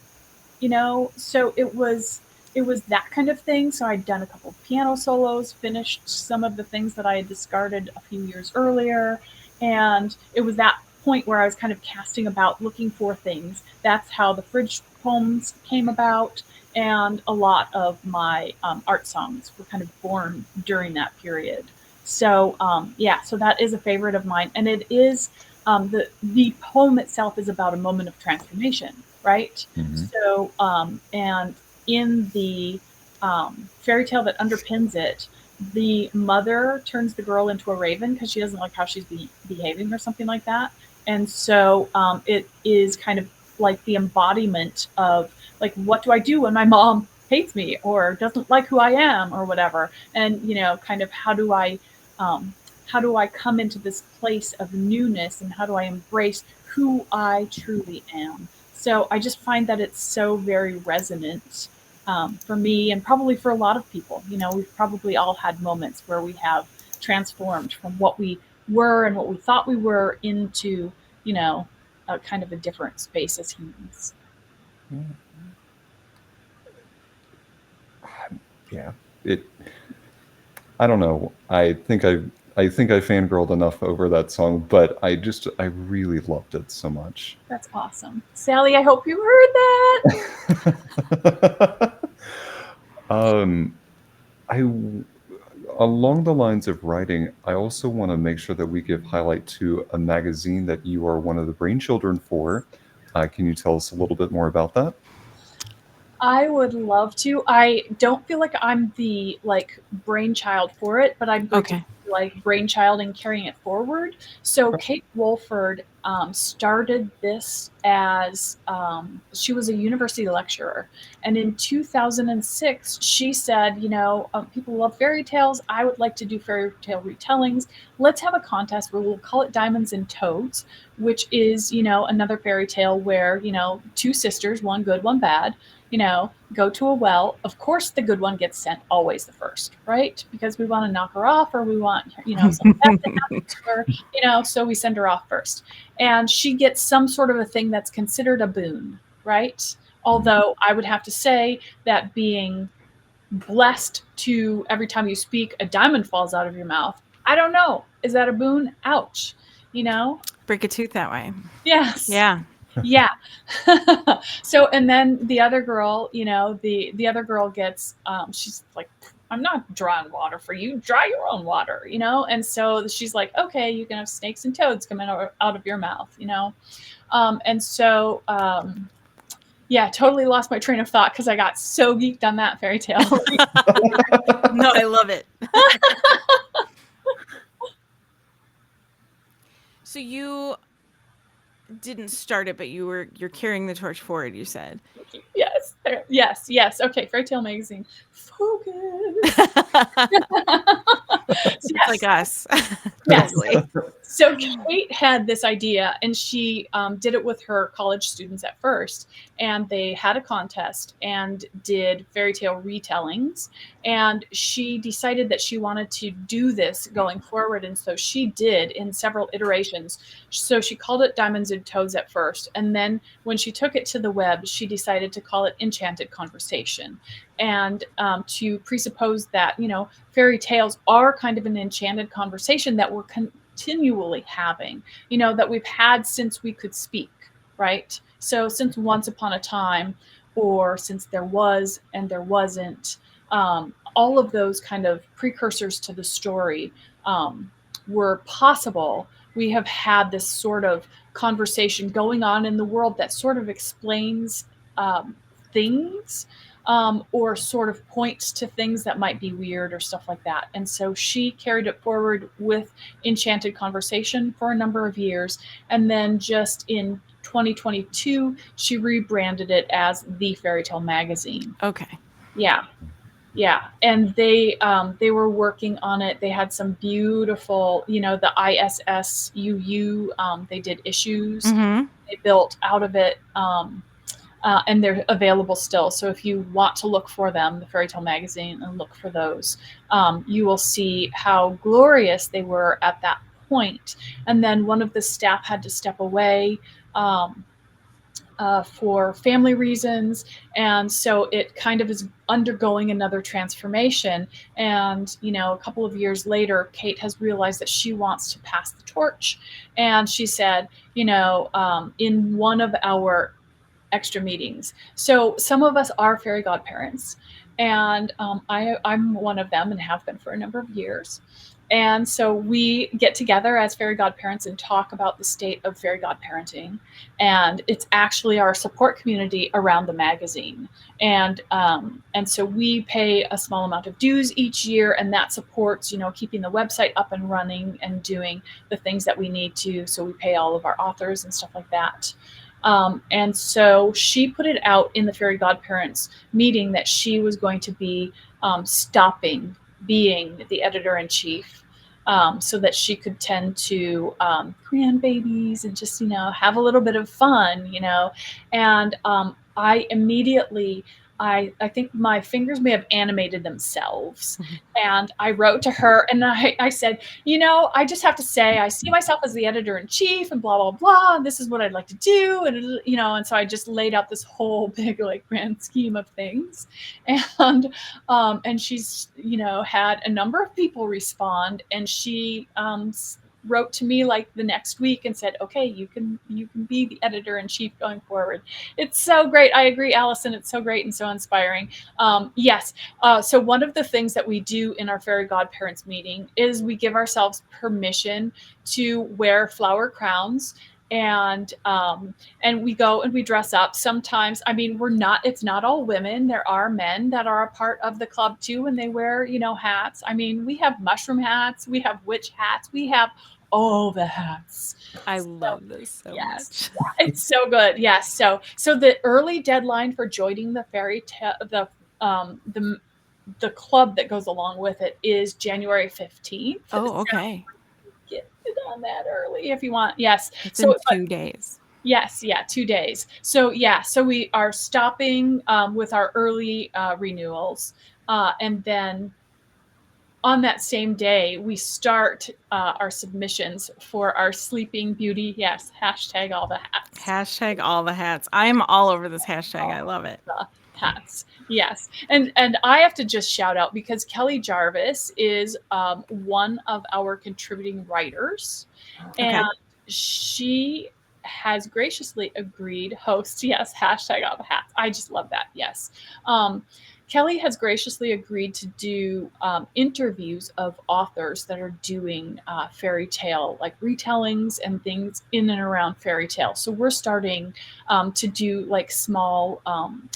you know, so it was that kind of thing. So I'd done a couple of piano solos, finished some of the things that I had discarded a few years earlier. And it was that point where I was kind of casting about looking for things. That's how the fridge poems came about. And a lot of my art songs were kind of born during that period. So yeah, so that is a favorite of mine. And it is the poem itself is about a moment of transformation, right? Mhm. So and in the fairy tale that underpins it, the mother turns the girl into a raven because she doesn't like how she's behaving or something like that. And so it is kind of like the embodiment of like, what do I do when my mom hates me or doesn't like who I am or whatever? And, kind of um, how do I come into this place of newness, and how do I embrace who I truly am? So I just find that it's so very resonant for me, and probably for a lot of people. We've probably all had moments where we have transformed from what we were and what we thought we were into, a kind of a different space as humans. Yeah. It. I don't know. I think I fangirled enough over that song, but I really loved it so much. That's awesome. Sally, I hope you heard that. um, I along the lines of writing, I also want to make sure that we give highlight to a magazine that you are one of the brainchildren for. Can you tell us a little bit more about that? I would love to. I don't feel like I'm the brainchild for it, but I'm going to be Okay. like brainchild and carrying it forward. So Okay. Kate Wolford started this as she was a university lecturer, and in 2006 she said, people love fairy tales. I would like to do fairy tale retellings. Let's have a contest where we'll call it Diamonds and Toads, which is another fairy tale where two sisters, one good, one bad, go to a well. Of course, the good one gets sent always the first, right? Because we want to knock her off, or we want, something bad to happen to her, so we send her off first. And she gets some sort of a thing that's considered a boon, right? Although I would have to say that being blessed to every time you speak, a diamond falls out of your mouth. I don't know. Is that a boon? Ouch. You know? Break a tooth that way. Yes. Yeah. Yeah. So, and then the other girl, the other girl gets, she's like, I'm not drawing water for you. Draw your own water, And so she's like, okay, you can have snakes and toads coming out of your mouth, And so, yeah, totally lost my train of thought because I got so geeked on that fairy tale. No, I love it. So you didn't start it, but you're carrying the torch forward, you said. Yes. Yes. Okay, fairy tale magazine. Focus. It's like us. Yes. Totally. So Kate had this idea, and she did it with her college students at first. And they had a contest and did fairy tale retellings. And she decided that she wanted to do this going forward. And so she did in several iterations. So she called it Diamonds and Toads at first. And then when she took it to the web, she decided to call it Enchanted Conversation. And to presuppose that, fairy tales are kind of an enchanted conversation that we're continually having, that we've had since we could speak, right? So since once upon a time, or since there was and there wasn't, all of those kind of precursors to the story were possible. We have had this sort of conversation going on in the world that sort of explains things, or sort of points to things that might be weird or stuff like that. And so she carried it forward with Enchanted Conversation for a number of years. And then just in 2022, she rebranded it as The Fairy Tale Magazine. Okay. Yeah. Yeah, and they were working on it. They had some beautiful, the ISSUU. They did issues. Mm-hmm. They built out of it, and they're available still. So if you want to look for them, the Fairy Tale Magazine, and look for those, you will see how glorious they were at that point. And then one of the staff had to step away. For family reasons, and so it kind of is undergoing another transformation. And a couple of years later, Kate has realized that she wants to pass the torch, and she said, in one of our extra meetings. So some of us are fairy godparents, and I'm one of them and have been for a number of years. And so we get together as fairy godparents and talk about the state of fairy godparenting. And it's actually our support community around the magazine. And so we pay a small amount of dues each year, and that supports, keeping the website up and running and doing the things that we need to. So we pay all of our authors and stuff like that. And so she put it out in the fairy godparents meeting that she was going to be stopping being the editor-in-chief, so that she could tend to grandbabies and just have a little bit of fun. And I immediately, I think my fingers may have animated themselves. And I wrote to her and I said, I just have to say, I see myself as the editor-in-chief and blah, blah, blah. And this is what I'd like to do. And so I just laid out this whole big, grand scheme of things. And she's, had a number of people respond, and she wrote to me like the next week and said, okay, you can be the editor-in-chief going forward. It's so great. I agree, Allison. It's so great and so inspiring. Yes. So one of the things that we do in our fairy godparents meeting is we give ourselves permission to wear flower crowns, and we go and we dress up. Sometimes, it's not all women. There are men that are a part of the club too, and they wear, hats. We have mushroom hats, we have witch hats, we have all the hats. I love this so yes, much. it's so good. Yes. So the early deadline for joining the the club that goes along with it is January 15th. Oh, okay. So get it on that early if you want. Yes. It's in 2 days. Yes, 2 days. So so we are stopping with our early renewals, and then on that same day we start our submissions for our Sleeping Beauty. Yes, hashtag all the hats. Hashtag all the hats. I'm all over this hashtag. I love it. Hats. Yes. And I have to just shout out, because Kelly Jarvis is one of our contributing writers, and she has graciously agreed host. Yes, hashtag all the hats. I just love that. Yes. Kelly has graciously agreed to do interviews of authors that are doing fairy tale, like retellings and things in and around fairy tale. So we're starting to do like small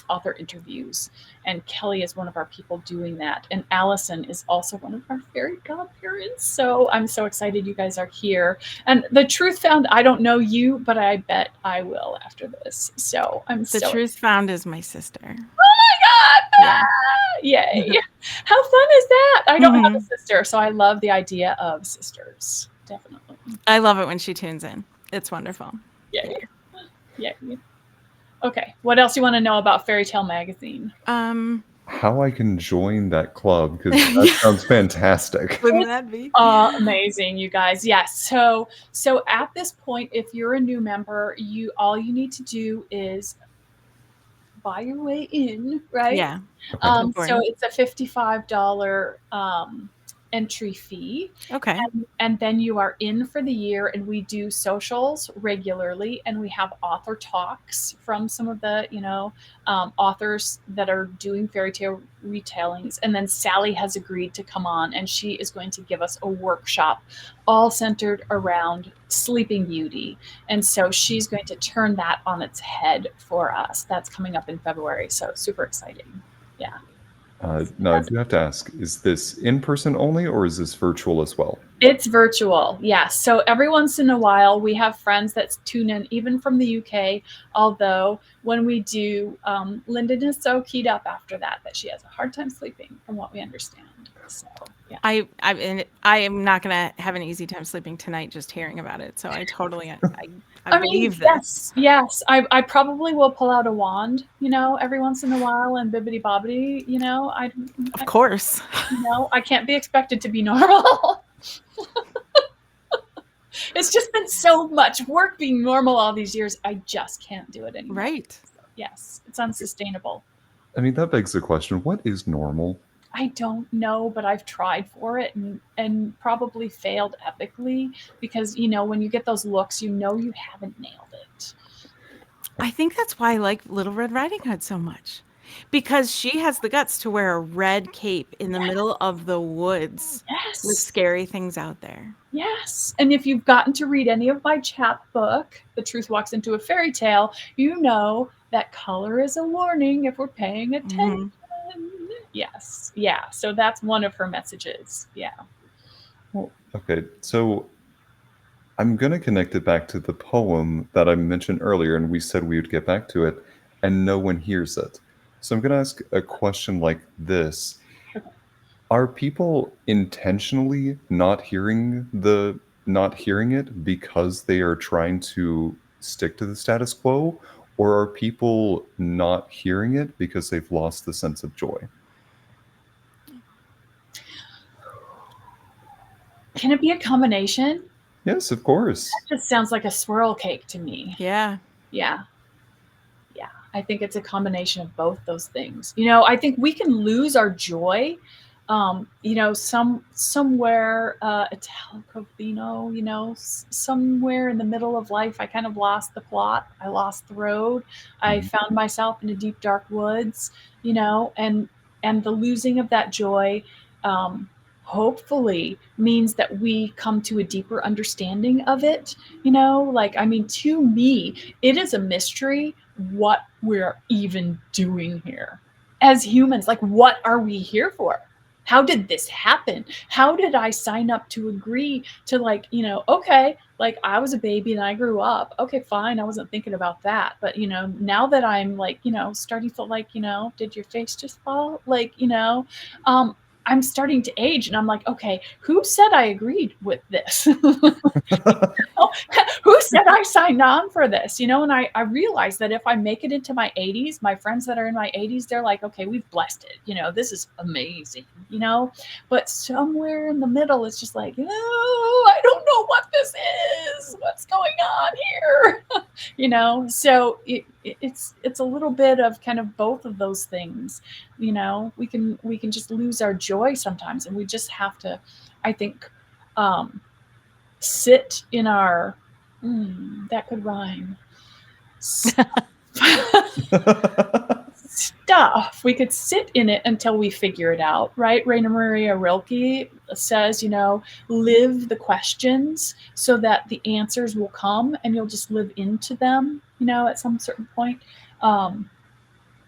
author interviews. And Kelly is one of our people doing that. And Allison is also one of our fairy godparents. So I'm so excited you guys are here. And the Truth Found, I don't know you, but I bet I will after this. So I'm The Truth Found is my sister. Oh my God! Yeah. Yay. How fun is that? I don't have a sister, so I love the idea of sisters. Definitely. I love it when she tunes in. It's wonderful. Yay. Okay. What else you want to know about Fairy Tale Magazine? How I can join that club, because that sounds fantastic. Wouldn't that be amazing, you guys? Yes. So at this point, if you're a new member, all you need to do is buy your way in, right? Yeah. So it's a $55 entry fee. Okay. And then you are in for the year, and we do socials regularly, and we have author talks from some of the authors that are doing fairy tale retellings. And then Sally has agreed to come on, and she is going to give us a workshop all centered around Sleeping Beauty. And so she's going to turn that on its head for us. That's coming up in February, so super exciting. Yeah. No, I do have to ask, is this in person only, or is this virtual as well? It's virtual, yes. So every once in a while, we have friends that tune in, even from the UK, although when we do, Lyndon is so keyed up after that she has a hard time sleeping, from what we understand. So, yeah. I am not going to have an easy time sleeping tonight just hearing about it. So I totally, I believe this. Yes. I probably will pull out a wand, every once in a while, and bibbity bobbity, Of course. I can't be expected to be normal. It's just been so much work being normal all these years. I just can't do it anymore. Right. So, yes. It's unsustainable. That begs the question, what is normal? I don't know, but I've tried for it and probably failed epically, because, when you get those looks, you haven't nailed it. I think that's why I like Little Red Riding Hood so much. Because she has the guts to wear a red cape in the middle of the woods with Yes. scary things out there. Yes. And if you've gotten to read any of my chapbook, The Truth Walks into a Fairy Tale, you know that color is a warning if we're paying attention. Hmm. Yes. Yeah. So that's one of her messages. Yeah. Well, okay, so I'm going to connect it back to the poem that I mentioned earlier, and we said we would get back to it, and no one hears it. So I'm going to ask a question like this. Are people intentionally not hearing it because they are trying to stick to the status quo, or are people not hearing it because they've lost the sense of joy? Can it be a combination? Yes, of course. That just sounds like a swirl cake to me. Yeah. Yeah. Yeah. I think it's a combination of both those things. You know, I think we can lose our joy. You know, somewhere Italo, you know, somewhere in the middle of life, I kind of lost the plot. I lost the road. I Mhm. found myself in a deep, dark woods. You know, and the losing of that joy, um, hopefully means that we come to a deeper understanding of it. You know, like I mean, to me, it is a mystery what we're even doing here as humans. Like, what are we here for? How did this happen? How did I sign up to agree to, like, you know, okay, like I was a baby and I grew up. Okay, fine. I wasn't thinking about that. But, you know, now that I'm like, you know, starting to like, you know, did your face just fall? Like, you know, um, I'm starting to age and I'm like, okay, who said I agreed with this? Who said I signed on for this? You know, and I realized that if I make it into my 80s, my friends that are in my 80s, they're like, okay, we've blessed it. You know, this is amazing, you know? But somewhere in the middle, it's just like, oh, I don't know what this is. What's going on here? You know, so it's a little bit of kind of both of those things. You know, we can just lose our joy sometimes, and we just have to, I think, um, sit in our that could rhyme stuff. We could sit in it until we figure it out, right? Raina Maria Rilke says, you know, live the questions so that the answers will come and you'll just live into them, you know, at some certain point. um,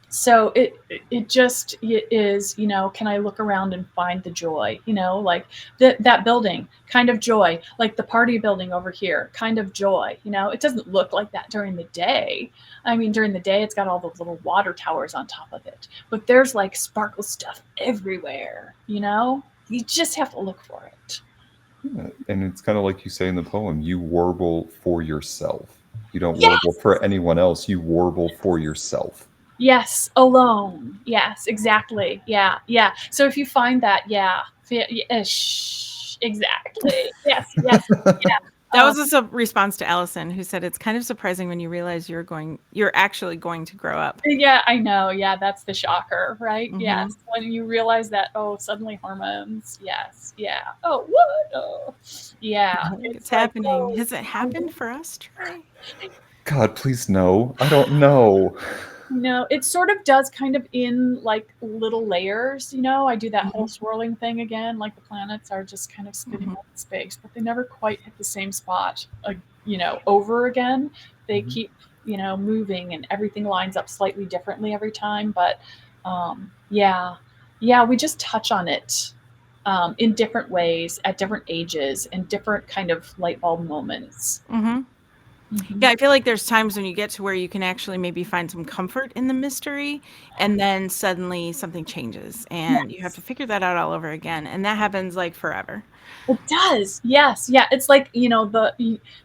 so it just it is, you know, can I look around and find the joy, you know, like that building, kind of joy, like the party building over here, kind of joy, you know. It doesn't look like that during the day. I mean, during the day it's got all those little water towers on top of it, but there's like sparkle stuff everywhere, you know. You just have to look for it. Yeah, and it's kind of like you say in the poem, you warble for yourself. You don't warble Yes. for anyone else, you warble for yourself. Yes, alone. Yes, exactly. Yeah, yeah. So if you find that, yeah, exactly. Yes, yes, yeah. That was a response to Allison, who said it's kind of surprising when you realize you're actually going to grow up. Yeah, I know. Yeah, that's the shocker, right? Hmm. Yes, when you realize that, oh, suddenly hormones. Yes, yeah. Oh, what? Oh, yeah. It's It's like, happening. oh, Has it happened for us, Trey? God, please no. I don't know. no, it sort of does kind of in like little layers, you know. I do that Hmm. whole swirling thing again, like the planets are just kind of spinning Hmm. out in space, but they never quite hit the same spot, you know, over again. They Mhm. keep, you know, moving and everything lines up slightly differently every time. But yeah, yeah, we just touch on it in different ways at different ages and different kind of light bulb moments. Hmm. Mhm. Yeah, I feel like there's times when you get to where you can actually maybe find some comfort in the mystery, and then suddenly something changes, and you have Yes. to figure that out all over again, and that happens like forever. It does. Yes. Yeah. It's like, you know,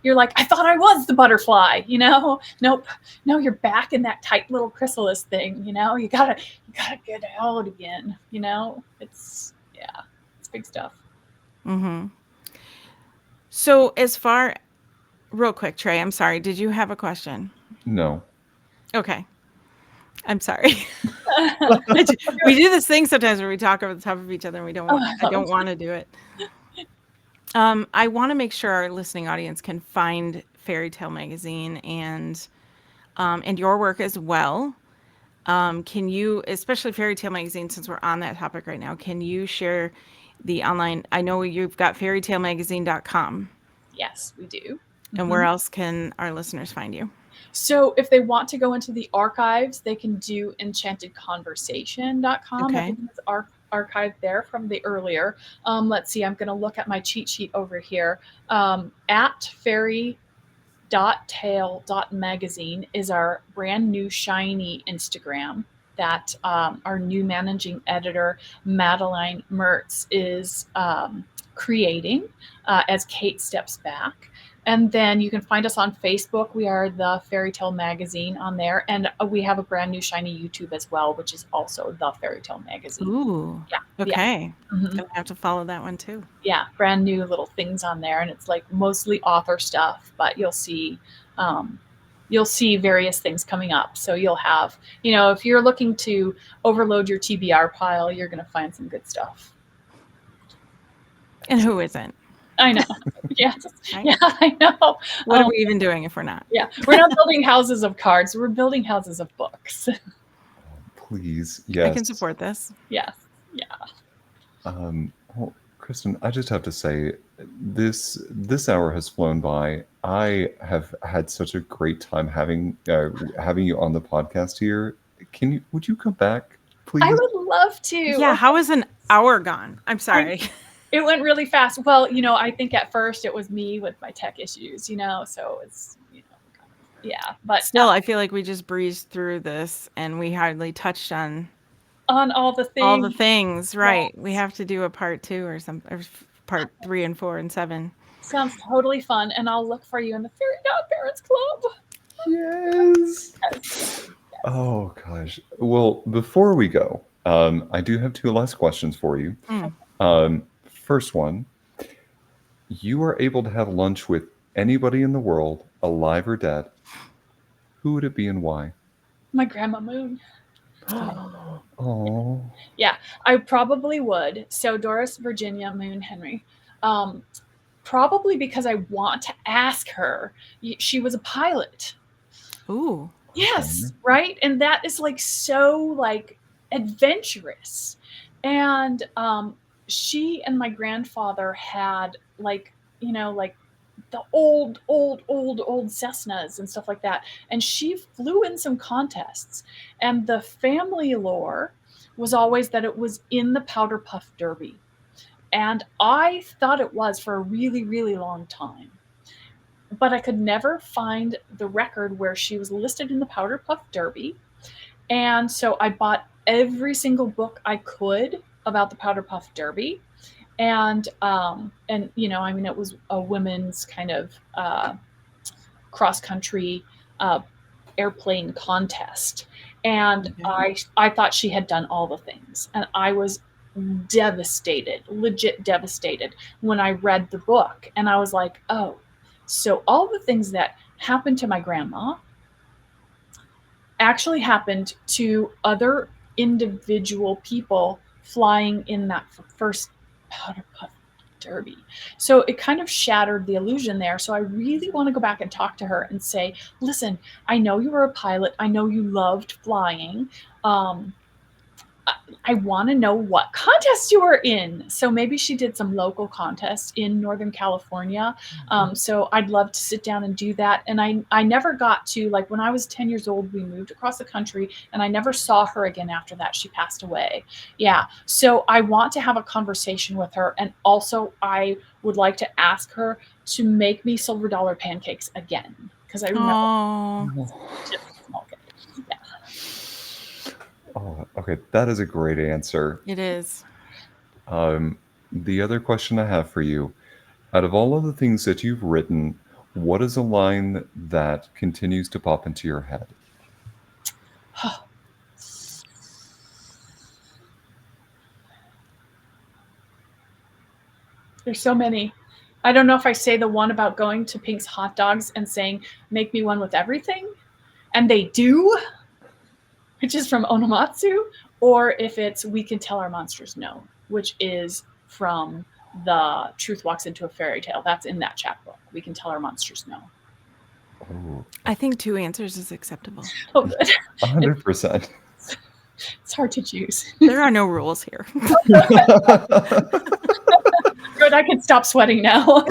you're like, I thought I was the butterfly, you know? Nope. No, you're back in that tight little chrysalis thing, you know? You gotta get out again, you know? Yeah, it's big stuff. Hmm. So, as far real quick, Trey, I'm sorry. Did you have a question? No. Okay. I'm sorry. We do this thing sometimes where we talk over the top of each other and Oh, I don't want to do it. I want to make sure our listening audience can find Fairy Tale Magazine and your work as well. Can you, especially Fairy Tale Magazine, since we're on that topic right now, can you share the online? I know you've got fairytalemagazine.com. Yes, we do. And where else can our listeners find you? So if they want to go into the archives, they can do enchantedconversation.com. Okay. Everything is archived there from the earlier. Let's see, I'm going to look at my cheat sheet over here. At fairy.tale.magazine is our brand new shiny Instagram that our new managing editor, Madeline Mertz, is creating as Kate steps back. And then you can find us on Facebook. We are the Fairy Tale Magazine on there. And we have a brand new shiny YouTube as well, which is also the Fairy Tale Magazine. Ooh. Yeah. Okay. Mhm. Gonna have to follow that one too. Yeah, brand new little things on there. And it's like mostly author stuff, but you'll see various things coming up. So you'll have, if you're looking to overload your TBR pile, you're going to find some good stuff. And who isn't? I know. Yes. Right? Yeah, I know. What are we even doing if we're not? Yeah, we're not building houses of cards. We're building houses of books. Please, I yes. can support this. Yes. Yeah. Well, Kristen, I just have to say, this hour has flown by. I have had such a great time having you on the podcast here. Would you come back, please? I would love to. Yeah, how is an hour gone? I'm sorry. It went really fast. Well, I think at first it was me with my tech issues, so it's, yeah. But still, I feel like we just breezed through this and we hardly touched on all the things. All the things, right. Yes. We have to do a part 2 or part 3 and 4 and 7. Sounds totally fun. And I'll look for you in the Fairy Godparents Club. Yes. Oh, gosh. Well, before we go, I do have 2 last questions for you. First one, you are able to have lunch with anybody in the world, alive or dead. Who would it be and why? My Grandma Moon. Oh. Yeah, I probably would. So Doris Virginia Moon Henry. Probably because I want to ask her. She was a pilot. Ooh. Yes, right? And that is so adventurous. And she and my grandfather had the old Cessnas and stuff like that. And she flew in some contests. And the family lore was always that it was in the Powder Puff Derby. And I thought it was for a really, really long time. But I could never find the record where she was listed in the Powder Puff Derby. And so I bought every single book I could about the Powder Puff Derby. And it was a women's kind of cross-country airplane contest. And I thought she had done all the things. And I was devastated, legit devastated, when I read the book. And I was like, oh, so all the things that happened to my grandma actually happened to other individual people flying in that first Powder Puff Derby. So it kind of shattered the illusion there. So I really want to go back and talk to her and say, listen, I know you were a pilot. I know you loved flying. I want to know what contest you were in. So maybe she did some local contests in Northern California. So I'd love to sit down and do that. And I never got to, when I was 10 years old, we moved across the country and I never saw her again after that. She passed away. Yeah. So I want to have a conversation with her. And also I would like to ask her to make me silver dollar pancakes again. Because I remember just a small cake. Yeah. Oh, okay. That is a great answer. It is. The other question I have for you, out of all of the things that you've written, what is a line that continues to pop into your head? There's so many. I don't know if I say the one about going to Pink's Hot Dogs and saying, make me one with everything. And they do, which is from Onomatsu, or if it's we can tell our monsters no, which is from the Truth Walks into a Fairy Tale. That's in that chapbook. We can tell our monsters no. Oh. I think 2 answers is acceptable. Oh, good. 100%. It's hard to choose. There are no rules here. Good, I can stop sweating now.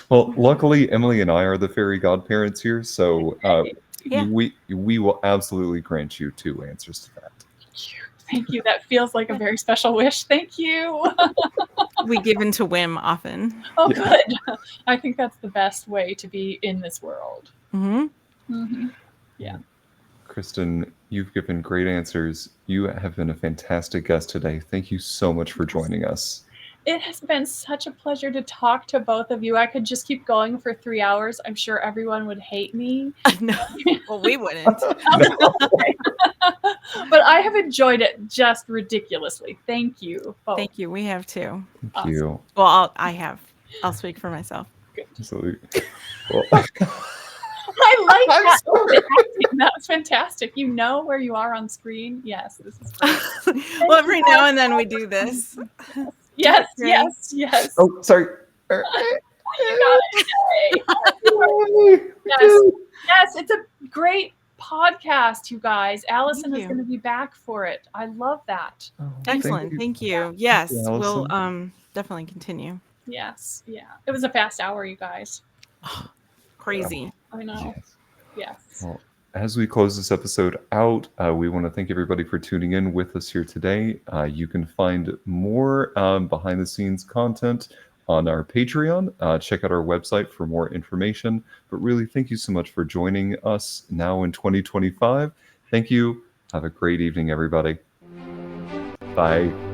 Well, luckily, Emily and I are the fairy godparents here, so Yeah. we will absolutely grant you 2 answers to that. Thank you. That feels like a very special wish. Thank you. We give into whim often. Oh, good. I think that's the best way to be in this world. Yeah. Kristen, you've given great answers. You have been a fantastic guest today. Thank you so much for joining us. It has been such a pleasure to talk to both of you. I could just keep going for 3 hours. I'm sure everyone would hate me. No, well, we wouldn't. But I have enjoyed it just ridiculously. Thank you both. Thank you. We have too. Thank you. Well, I'll speak for myself. Absolutely. Well, I like I'm that. sorry. That was fantastic. You know where you are on screen. Yes, this is great. Well, every now and then we do this. Yes, Trey. yes. Oh, sorry. You got it. Yes, it's a great podcast, you guys. Allison is going to be back for it. I love that. Oh, Excellent. Thank you. Yes, Thank you, we'll Allison. definitely continue. Yes, yeah. It was a fast hour, you guys. Crazy. I know. Yes. Well, as we close this episode out, we want to thank everybody for tuning in with us here today. You can find more behind the scenes content on our Patreon. Check out our website for more information. But really, thank you so much for joining us now in 2025. Thank you. Have a great evening, everybody. Bye.